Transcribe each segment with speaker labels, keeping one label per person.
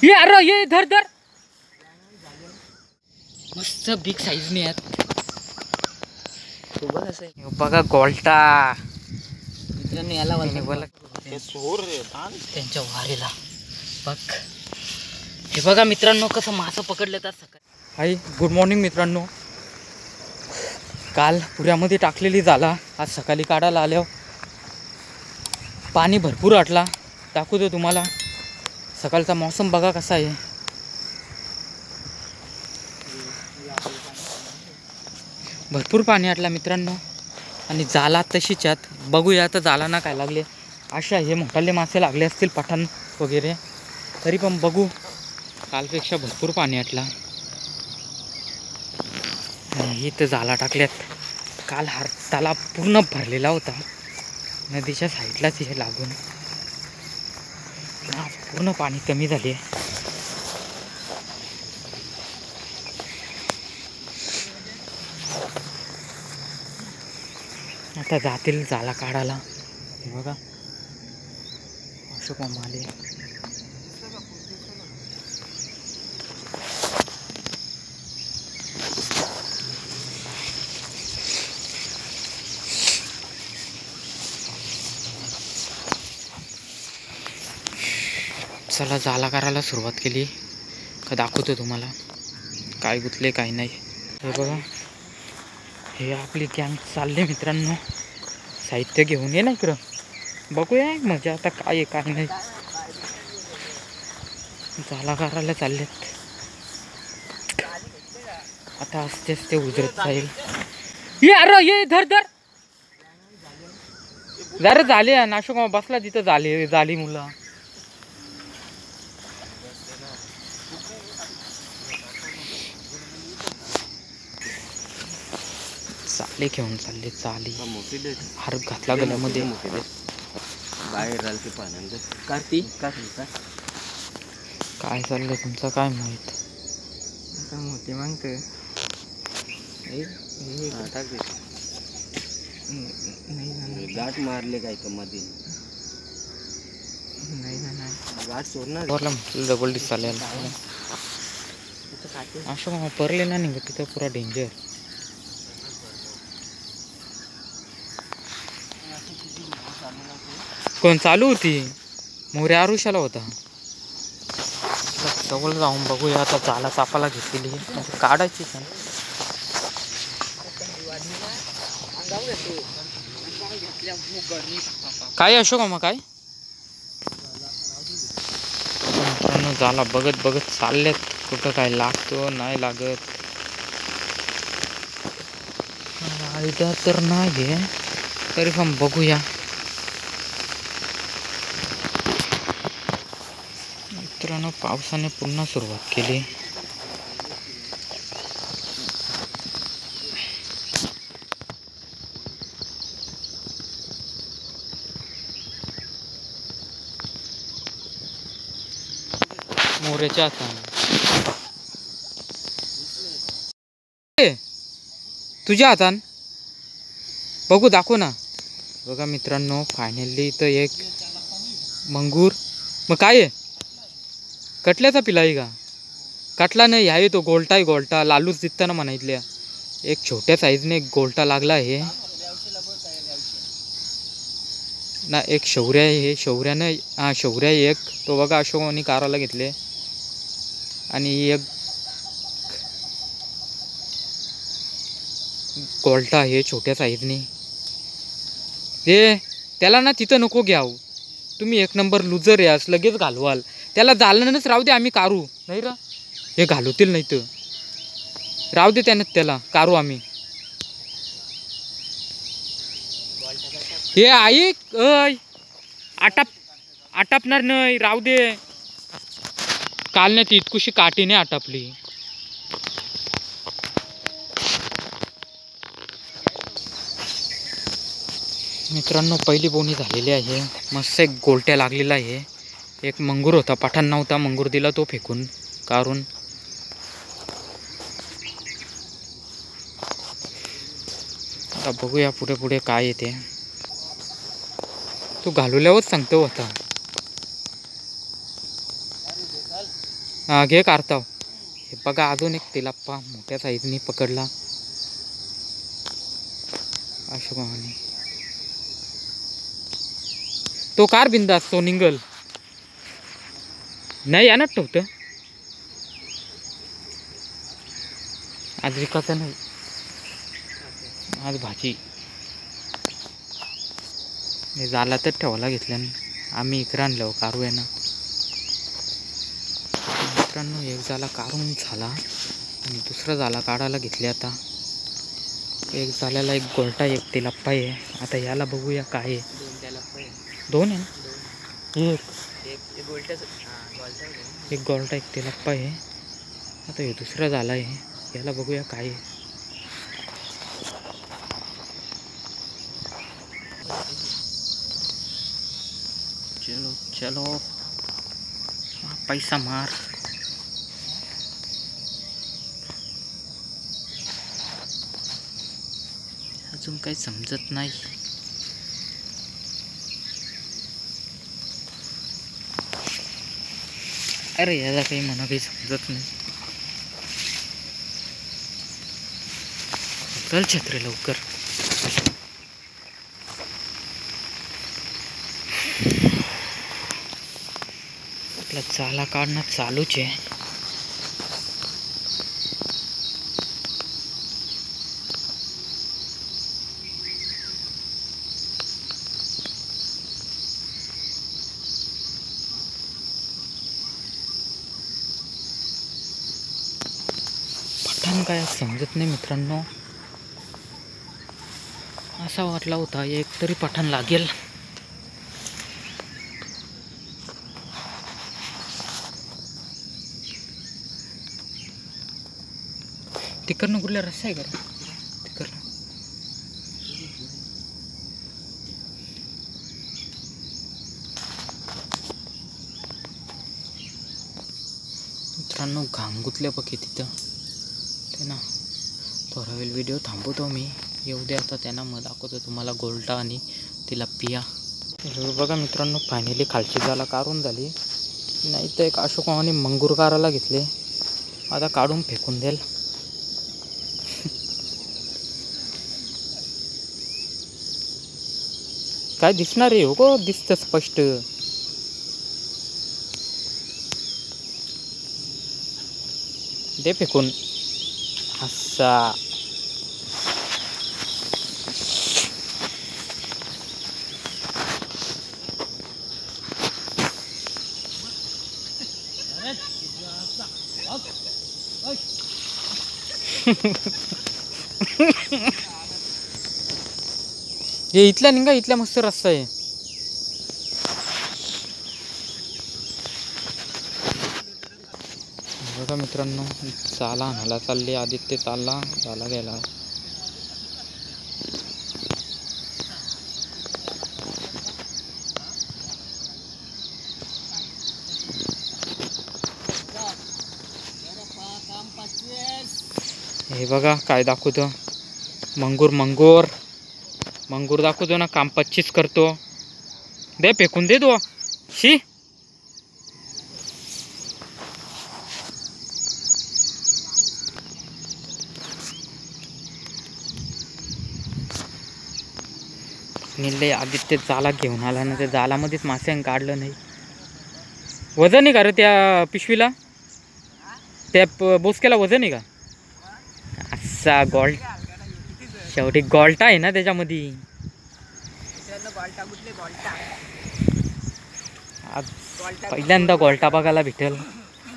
Speaker 1: ये अरे ये धर धर मस्त बिग साईज ने आहेत बघा गोल्टा मित्रांनो याला त्यांच्या वारीला बघ हे बघा मित्रांनो कसं मासं पकडलं तर सकाळी. हाय गुड मॉर्निंग मित्रांनो. काल पुऱ्यामध्ये टाकलेली झाला आज सकाळी काढायला आल्यावर पाणी भरपूर आटला. दाखवतो तुम्हाला सकाळचा मौसम बघा कसा आहे. भरपूर पाणी आटला मित्रांनो आणि जाला तशीच आत बघूया आता जालांना काय लागले. अशा हे मोठाले मासे लागले असतील पठाण वगैरे तरी पण बघू. कालपेक्षा भरपूर पाणी आटला आणि इथं जाला टाकल्यात. काल तालाब पूर्ण भरलेला होता नदीच्या साईडलाच हे लागून पूर्ण पाणी कमी झाले. आता जातील जाला काढायला. बघा अशोक मामा आले. चला जाला करायला सुरुवात केली का दाखवतो तुम्हाला काय गुतले काय नाही. हे बघा हे आपली गँग चालले मित्रांनो. साहित्य घेऊन ये ना इकडं बघूया मजा आता काय आहे काय नाही. जाला करायला चाललेत आता आस्ते आस्ते उजरत जाईल. ये अरे ये धर धर जरा झाले नाशो बसला तिथं झाली मुलं. चाले घेऊन चालले चाली हार घातला गल्यामध्ये
Speaker 2: बाहेर राहते पाण्यात. कार्तिक
Speaker 1: काय चाललंय तुमचं काय माहित.
Speaker 2: मोठी मागत गाठ मारले काय का मध्ये नाही गाठ सोडणार
Speaker 1: डबल डिस चालेल असं परले ना निघ तिथं पुरा डेंजर. कोण चालू होती मोरे आरुषाला होता. जवळ जाऊन बघूया आता जाला चापाला घेतलेली म्हणजे काढायची पण काय अशोक मामा काय मित्रांनो जाला बघत बघत चाललेत कुठं काय लागतो नाही लागत आयडिया तर नाही तरी पण बघूया. मित्रांनो पावसाने पुन्हा सुरुवात केली. मोरेच्या हाताने तुझ्या हातान बघू दाखव ना. बघा मित्रांनो फायनली इथं एक मंगूर मग काय आहे कटल्याचा पिला आहे का कटला नाही आहे तो गोल्टा आहे गोल्टा लालूच दिसताना म्हणायतल्या. एक छोट्या साईजने एक गोल्टा लागला आहे ना. एक शौर्य आहे हे शौर्यानं हा शौर्य एक तो बघा अशोकाने काराला घेतले आणि एक गोल्टा आहे छोट्या साईजने. हे त्याला ना तिथं नको घ्याव तुम्ही एक नंबर लुजर यास लगेच घालवाल त्याला जालनच राहू दे आम्ही कारू नाही र हे घालवतील नाही तर राहू दे त्यानं त्याला कारू आम्ही. हे ऐक अय आटापणार नाही राहू दे. काल नाही ती इतकुशी काठीने आटापली. मित्रांनो पहिली बोनी झालेली आहे मस्त एक गोलट्या लागलेला आहे. एक मंगूर होता पठाण नव्हता मंगूर दिला तो फेकून काढून. आता बघूया पुढे पुढे काय येते. तू घालवल्यावर सांगतो होता हा घे काढताव. हे बघा अजून एक तेलाप्पा मोठ्या साईजनी पकडला अशोकाने. तो कार बिंदास तो निंगल नाही यानं ठेवतं आज विकायचं नाही. आज भाजी हे झाला तर ठेवायला घेतल्यानं आम्ही इकडं आणलं कारू आहे ना मित्रांनो. एक झाला काढून झाला आणि दुसरा झाला काढायला घेतले. आता एक झाल्याला एक गोलटा एक तेलाप्पा आहे. आता याला बघूया काय आहे. दोन आहे ना एक गोलटा एक तेलाप्पा आहे. आता हे दुसरा झाला आहे. याला बघूया काय आहे. चलो चलो पैसा मार. अजून काही समजत नाही. अरे याला काही म्हणा काही समजत नाही. चल छत्रे लवकर. आपला चाला काढणं चालूच आहे. पठाण काय समजत नाही मित्रांनो. असा वाटला होता एक तरी पठाण लागेल. तिकडनं कुठला रस्ता आहे का तिकडनं. मित्रांनो घाम गुतल्या बघे तिथं ते ना. थोडा वेळ व्हिडिओ थांबवतो मी. येऊ दे आता त्यांना मग दाखवतो तुम्हाला गोलटा आणि तिला पिया. बघा मित्रांनो फायनली खालची जाला काढून झाली. नाही तर एक अशोकाने मंगूर काराला घेतले. आता काढून फेकून द्याल. काय दिसणार आहे हो गो. दिसतं स्पष्ट. दे फेकून असा. हे इथल्या निघा. इथल्या मस्त रस्ता आहे. बघा मित्रांनो चाला आणायला चालले. आदित्य चालला झाला गेला. हे बघा काय दाखवतो. मंगूर मंगूर मंगूर दाखवतो ना. काम 25 करतो. दे फेकून दे दो. शी निल्ले. आदित्य जाला घेऊन आला ना. त्या जालामध्येच मासे काढलं नाही. वजन आहे का रे त्या पिशवीला. त्या बोसक्याला वजन आहे का. असा गोल्ट शेवटी गोल्टा आहे ना त्याच्यामध्ये. आज पहिल्यांदा गोल्टा बघायला भेटेल.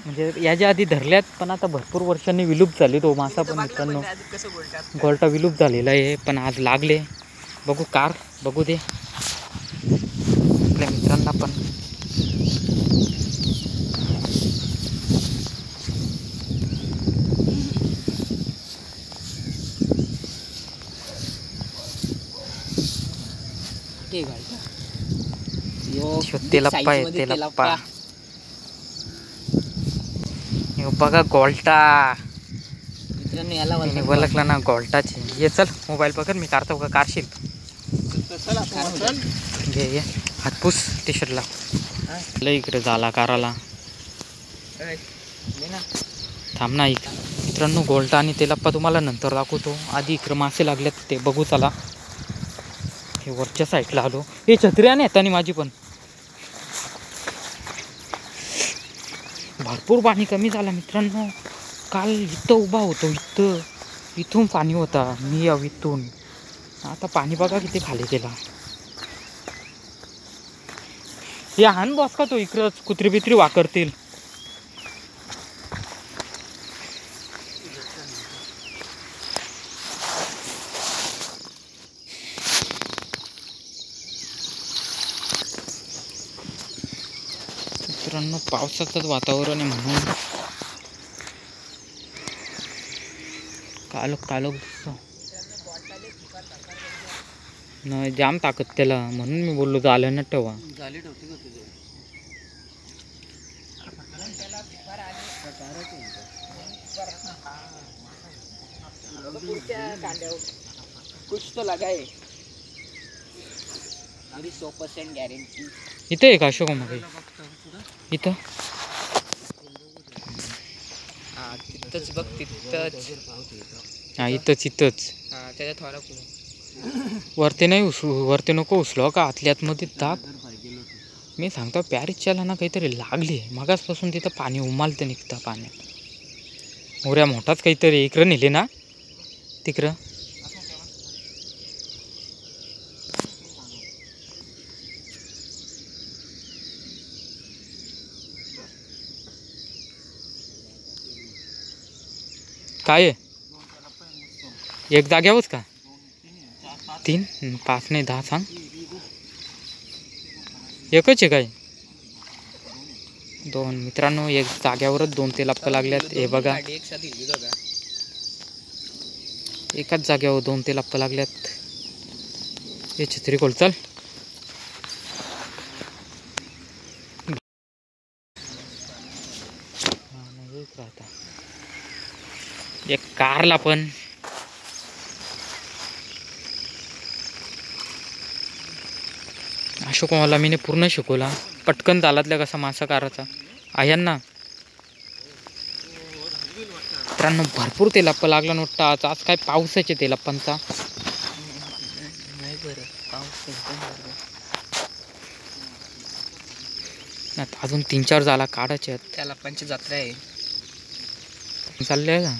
Speaker 1: म्हणजे याच्या आधी धरल्यात पण आता भरपूर वर्षांनी विलुप्त झाली तो मासा. पण मित्रांनो गोल्टा विलुप्त झालेला आहे. पण आज लागले. बघू कार बघू दे आपल्या मित्रांना पण. तेलाप्पा आहे तेलाप्पा. बघा गोल्टा
Speaker 2: मित्रांनो याला
Speaker 1: ओळखला ना गोल्टाची. ये चल मोबाईल पकड मी काढतो का कारशील. घे ये हातपूस टी शर्टला. इकडे झाला काराला. थांब ना ऐक मित्रांनो, गोल्टा आणि तेलाप्पा तुम्हाला नंतर दाखवतो. आधी इकडं मासे लागलेत ते बघू चला. हे वरच्या साईडला आलो. हे छत्र्या नाही येतानी माझी पण. भरपूर पाणी कमी झालं मित्रांनो. काल इथं उभा होतो, इथून पाणी होता, मी इथून. आता पाणी बघा किती खाली गेला. हे हान बॉस का तो इकडंच कुत्री बित्री वाकरतील. मित्रांनो पावसाचंच वातावरण आहे म्हणून कालो कालो दिसतो न जाम ताकद त्याला, म्हणून मी बोललो झालं ना ठेवा.
Speaker 2: कुछ तो लगा है, मेरी 100% गॅरंटी.
Speaker 1: इथं आहे का अशोक मग इथं?
Speaker 2: हा तिथंच बघ, तिथंच.
Speaker 1: हा इथंच
Speaker 2: हा त्याच्या थोडा पुढे.
Speaker 1: वरती नाही वरती नको उचलो का, आतल्या आतमध्ये दाब. मी सांगतो पॅरिसच्याला ना काहीतरी लागली मगासपासून तिथं पाणी उमालतं निघतं पाण्यात. मोऱ्या मोठाच काहीतरी इकडं नेले ना तिकडं. काय आहे एक जाग्यावरच का? 3 5 नाही 10 सांग. एकच आहे काय? 2 मित्रांनो, एक जाग्यावरच 2 तेलाप्पा लागल्यात. हे बघा एकाच जाग्यावर 2 तेलाप्पा लागल्यात. हे छत्री खोल चल. एक कारला पण अशोक मला मी पूर्ण शिकवला. पटकन तालातल्या कसा मासा काराचा आहे ना. मित्रांनो भरपूर तेलाप्पा लागला नोटा. आज काय पावसाचे तेलाप्पांचा.
Speaker 2: नाही बरं पाऊस
Speaker 1: अजून 3-4 झाला काढायचे आहेत.
Speaker 2: त्याला पंच जत्रा आहे
Speaker 1: चालले का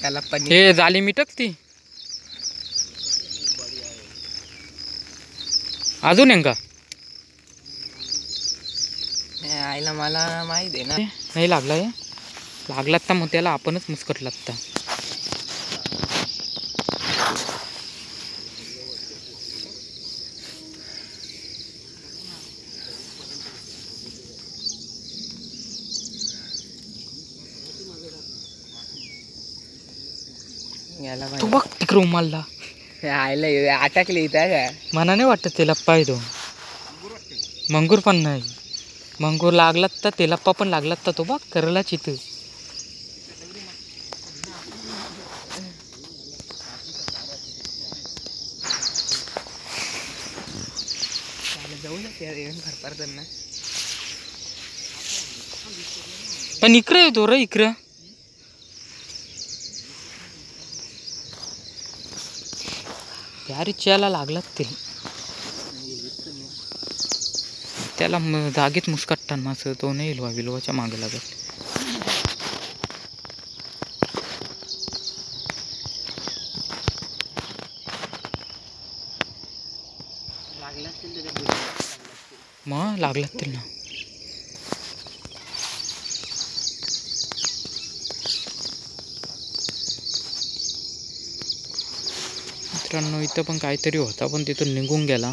Speaker 2: त्याला पण.
Speaker 1: हे झाली मिटक ती अजून आहे का?
Speaker 2: आईला मला माहिती आहे ना.
Speaker 1: नाही लागला आहे. लागलात तर मग त्याला आपणच मुस्कट लागता.
Speaker 2: याला
Speaker 1: तू बघ तिकडे उमालला.
Speaker 2: आईला अटकले इथं का?
Speaker 1: मला नाही वाटत तेलाप्पा आहे तो. मंगूर पण नाही. मंगूर लागलात तर तेलाप्पा पण लागलात तर तो बघ करलाच इथं.
Speaker 2: जाऊ ना
Speaker 1: पण इकडे येतो रे इकडं. पॅरिसच्याला लागलात ते त्याला जागेत मुस्कट्टान मास तो नाही विलवाच्या मागे लागत. मग लागलात ते ना. मित्रांनो इथं पण काहीतरी होता पण तिथून निघून गेला.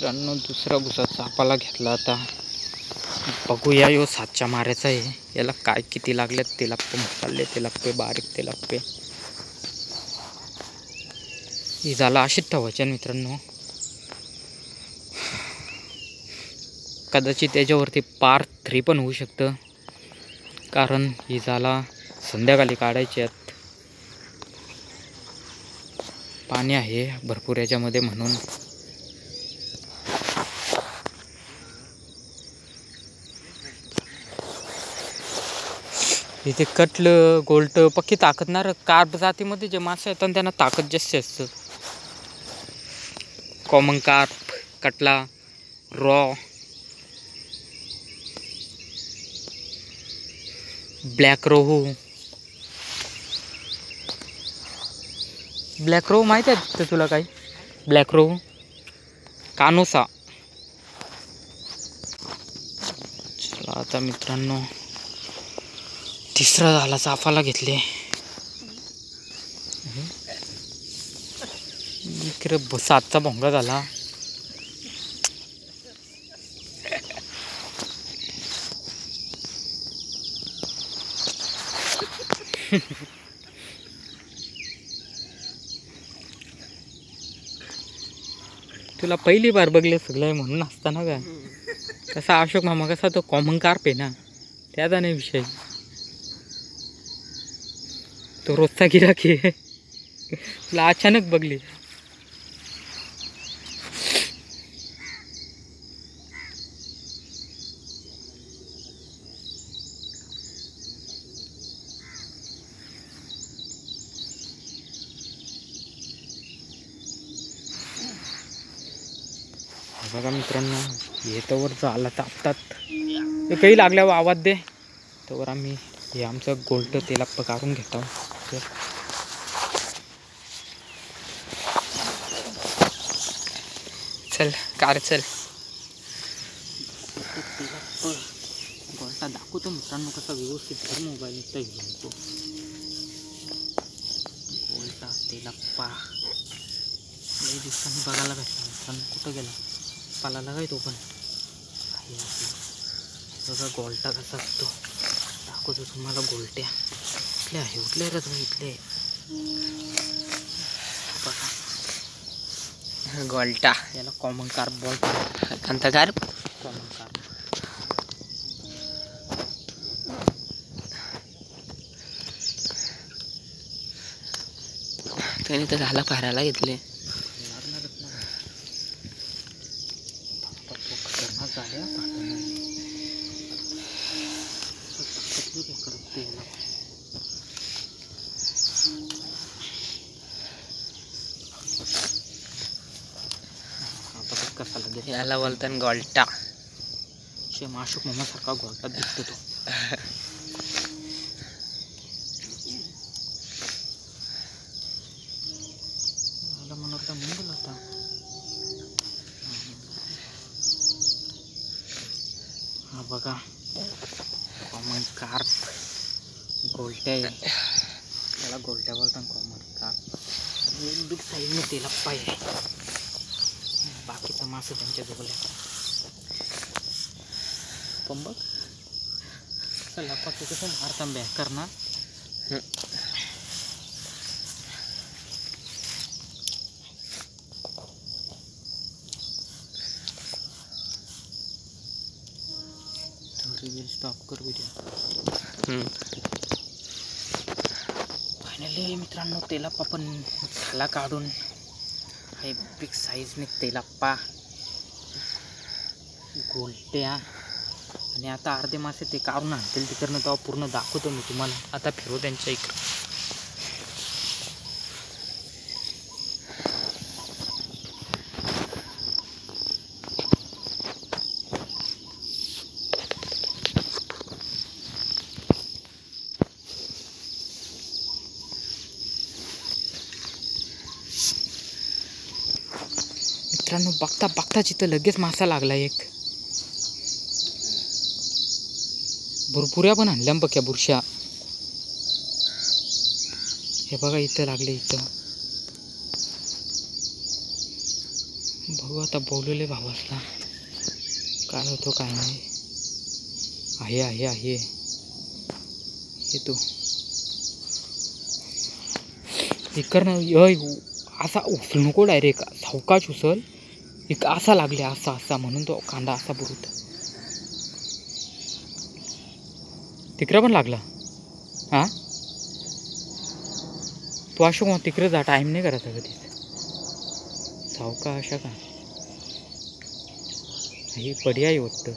Speaker 1: मित्रांनो दुसरा भुसा चापाला घेतला आता. बघूया यो 7च्या माऱ्याचा आहे. याला काय किती लागलेत ते लप्पे मसाले ते लप्पे बारीक ते लप्पे ही झाला अशीच ठेवायचे मित्रांनो. कदाचित त्याच्यावरती पार्ट 3 पण होऊ शकतं, कारण ही झाला संध्याकाळी काढायची आहेत. पाणी आहे भरपूर याच्यामध्ये म्हणून. इथे कटलं गोल्ट पक्की ताकदणार कार्प जातीमध्ये जे मासे आहेत त्यांना ताकद जास्त असतं. कॉमन कार्प, कटला, रॉ, ब्लॅक रोहू. ब्लॅक रोहू माहिती आहे तर तुला काही? ब्लॅक रोहू, कानोसा. चला आता मित्रांनो तिसरा झाला चाफाला घेतले. इकडे 7चा भोंगा झाला. तुला पहिली बार बघले सगळं म्हणून असताना का कसा अशोक मामा कसा तो कॉमन कार्प आहे ना त्याचा नाही विषय. तो रोजचा गिराक आहे. तुला अचानक बघली. बघा मित्रांनो हे तवर झाला तापतात ते काही लागल्यावर आवाज दे तवर आम्ही हे आमचं गोल्ट तेला काढून घेतो.
Speaker 2: चल कार चल.
Speaker 1: गोल्टा दाखवतो मित्रांनो कसा व्यवस्थित घर मोबाईल निघता घेतो. गोल्टा तेलाप्पा लई दिवसांनी बघायला भेटला मित्रांनो. कुठं गेला पालाला काय तो पण बघा गोल्टा कसा असतो दाखवतो तुम्हाला. गोल्ट्या इथले आहे उठले रे तुम्ही इथले बघा.
Speaker 2: गोल्टा
Speaker 1: याला कॉमन कार्प बोलतात.
Speaker 2: कोणता कार्प?
Speaker 1: Common carp.
Speaker 2: त्याने तर झाला पारायला घेतले.
Speaker 1: लागणारच ना खतरनाक झाल्या कसा लागेल
Speaker 2: याला बोलतात गोल्टा.
Speaker 1: शेम अशोक मामासारखा गोल्टा दिसतो तो. याला म्हणत मुंबईला होता. हा बघा कॉमन कार्प गोल्ट्या आहे. त्याला गोल्ट्या बोलतात कॉमन कार्प. एक बिग साईजने तेलाप्पा आहे. बाकीचा मासे त्यांच्या जवळ पण बघ चला पक्की कसं मारता बॅक करणार. रिव्हिल स्टॉप कर व्हिडिओ. फायनली मित्रांनो तेलाप्पा पण झाला काढून. हे बिग साईजने तेलाप्पा गोल्ट्या आणि आता अर्धे मासे ते काढून आणतील तिकडनं तेव्हा पूर्ण दाखवतो मी तुम्हाला. आता फिरू त्यांच्या इकडं. मित्रांनो बघता बघता तिथं लगेच मासा लागला एक. बुरबुऱ्या पण आणल्या बघ्या बुरश्या. हे बघा इथं लागले. इथं बघू आता बोलवले भावासला काय होतो काय नाही. आहे आहे आहे येतो इकर ना असा उचल नको डायरेक्ट सावकाश उचल. एक असा लागले असा असा म्हणून तो कांदा असा बुरुत तिकडं पण लागला. हां तू अशा तिकडे जा टाईम नाही करायचा कधी सावकाश का ही पर्याय वाटतं.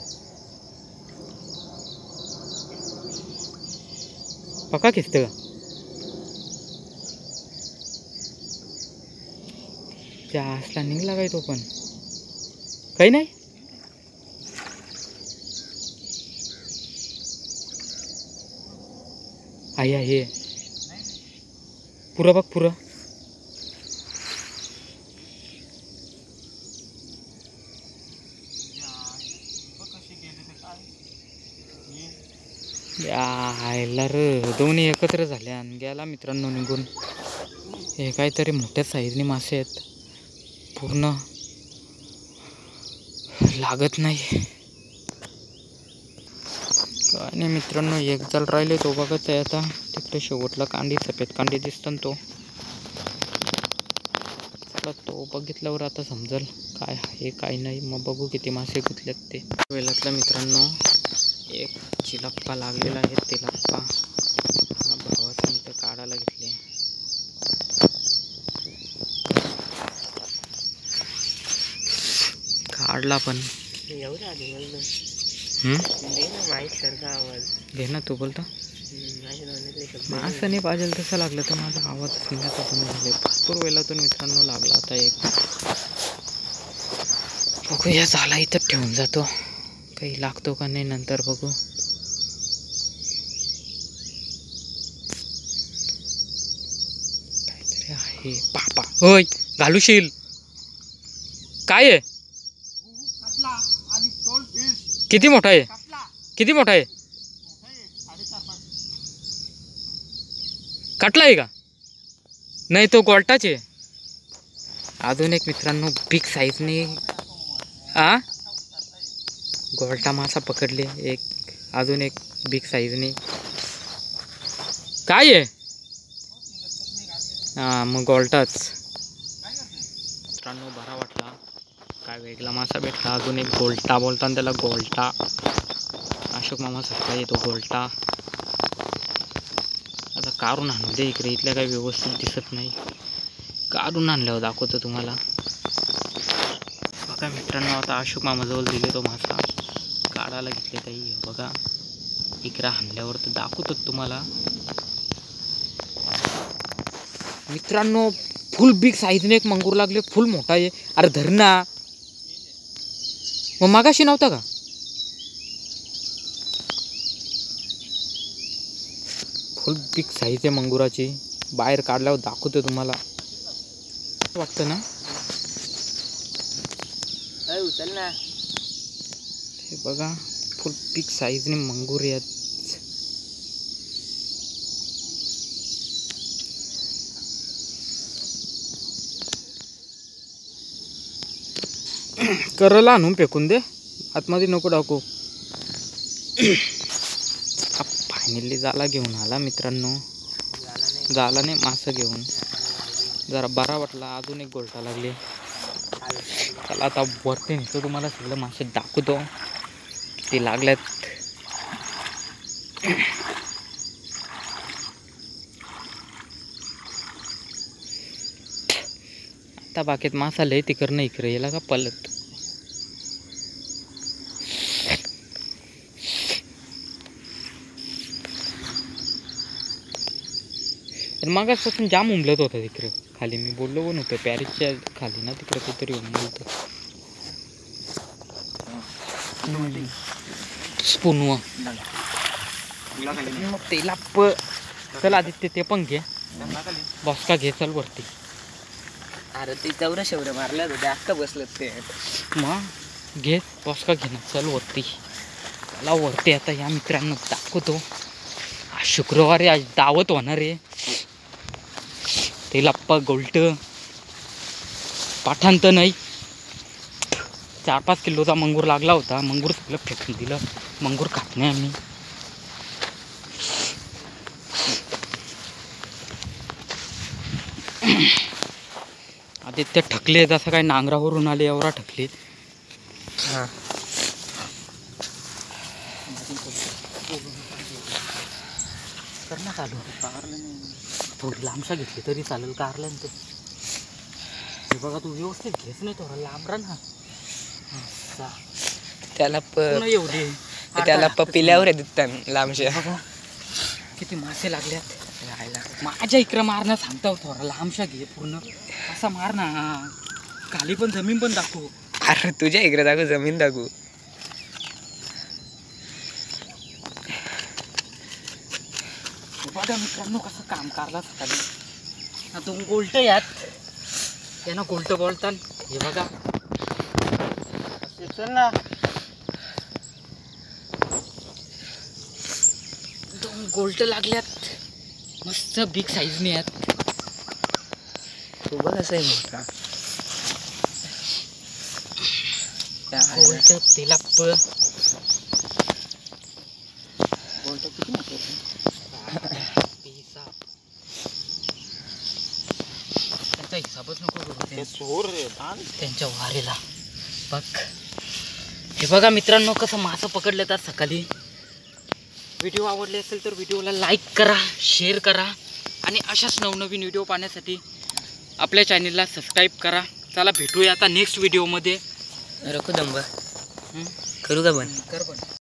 Speaker 1: पक्का खिचतं का त्या आसला निघला काय तो पण काही नाही. आहे आहे पुरं बघ पुरं. यायला र दोन्ही एकत्र झाले आणि गेला मित्रांनो निघून. हे काहीतरी मोठ्या साईजने मासे आहेत पूर्ण लागत नाही काय नाही मित्रांनो. एक जाल राहिले तो बघत आहे आता तिकडे शेवटला कांडी सफेद कांडी दिसतो ना तो बघितल्यावर आता समजेल काय आहे काय नाही. मग बघू किती मासे गुंतलेत ते. वेळातला मित्रांनो एक चिलप्पा लागलेला आहे. तिलप्पा हा भावाचा इथं काढायला घेतले. काढला पण
Speaker 2: एवढं आधी आवाज
Speaker 1: घे ना तू बोलतो असं नाही पाहिजे तसं लागलं तर माझा आवाज निघायचा बंद झाले. भरपूर वेळातून मित्रांनो लागला आता एक. बघू या झाला इथं ठेवून जातो काही लागतो का नाही नंतर बघू. काहीतरी आहे पापा होय घालूशील काय आहे. किती मोठा आहे किती मोठा आहे. कटला आहे का नाही तो गोल्टाच आहे. अजून एक मित्रांनो बिग साईजने आ गोल्टा मासा पकडले एक. अजून एक बिग साईजने काय आहे. हां मग गोल्टाच मित्रांनो बरा वाटला काय वेगळा मासा भेटला. अजून एक गोल्टा बोलताना त्याला गोल्टा अशोक मामा सारखा येतो गोल्टा. आता काढून आणू दे इकडे इथल्या काही व्यवस्थित दिसत नाही. काढून आणल्यावर दाखवतो तुम्हाला. बघा मित्रांनो आता अशोक मामाजवळ दिले तो मासा काढायला घेतले काही बघा इकडे आणल्यावर तर दाखवतो तुम्हाला. मित्रांनो फुल बिग साईजने एक मंगूर लागले फुल मोठा आहे. अरे धरणा मग मागाशी नव्हता का. फुल बिग साईज आहे मंगुराची. बाहेर काढल्यावर दाखवतो तुम्हाला वाटतं ना.
Speaker 2: उचल ना
Speaker 1: हे बघा फुल बिग साईजने मंगूर आहेत. करला आणून फेकून दे आतमध्ये नको टाकू. फायनली जाला घेऊन आला मित्रांनो. झाला नाही मासं घेऊन जरा बरा वाटला. अजून एक गोल्टा लागले त्याला आता वरती नेतो तुम्हाला सगळं मासे दाखवतो किती लागल्यात. आता बाकीत मासा लय तिकडनं इकडे याला का पलत. मागासपासून जाम उमलत होता तिकडे खाली. मी बोललो पण होतो पॅरिसच्या खाली ना तिकडे कुठेतरी उमलत स्पूनवा. मग तेला चल आदित्य ते पण घे बॉस्का घे चल वरती.
Speaker 2: अरे ते चौरा शेवरे मारल्या होत्या आत्ता बसलं ते.
Speaker 1: मग घे बॉस्का घे ना चल वरती. चला वरती आता या मित्रांनो दाखवतो. आज शुक्रवारी आज दावत होणार आहे. ते लप्पा गोल्ट पाठांत नाही 4-5 किलोचा मंगूर लागला होता. मंगूर सगळं फेकून दिलं. मंगूर खात नाही आम्ही. आदित्य ठकले, जसं काय नांगरावरून आले एवढा ठकले.
Speaker 2: हां
Speaker 1: करणं चालू थोडी लांबशा घेतली तरी चालेल. कारलं ना ते. हे बघा तू व्यवस्थित घेच नाही, थोडा लांब राहा ना.
Speaker 2: त्याला
Speaker 1: पुन्हा एवढे
Speaker 2: त्याला पिल्यावर देतात लांबशे.
Speaker 1: बघा किती मासे लागल्यात. माझ्या इकडं मारणं सांगतो, थोडा लांबशा घे पूर्ण. असा मार ना, खाली पण जमीन पण दाखवू.
Speaker 2: अरे तुझ्या इकडे दाखवू, जमीन दाखवू.
Speaker 1: बघा मित्रांनो कसं काम करला सकाळी. दोन गोल्ट यात त्यांना गोल्ट बोलतात. हे बघा चल ना, 2 गोल्ट लागल्यात मस्त बिग साईजने यात.
Speaker 2: तू बघ असं आहे मोठा
Speaker 1: गोल्ट तिला गोल्ट किती मोठे हिसाब, त्यांचा हिसाबच नको करू. त्यांच्या वारीला बघ. हे बघा मित्रांनो कसं मासं पकडले तर सकाळी. व्हिडिओ आवडले असेल तर व्हिडिओला लाईक करा, शेअर करा आणि अशाच नवनवीन व्हिडिओ पाहण्यासाठी आपल्या चॅनलला सबस्क्राईब करा. चला भेटूया आता नेक्स्ट व्हिडिओमध्ये.
Speaker 2: रखू दंब करू का बंद
Speaker 1: कर पण.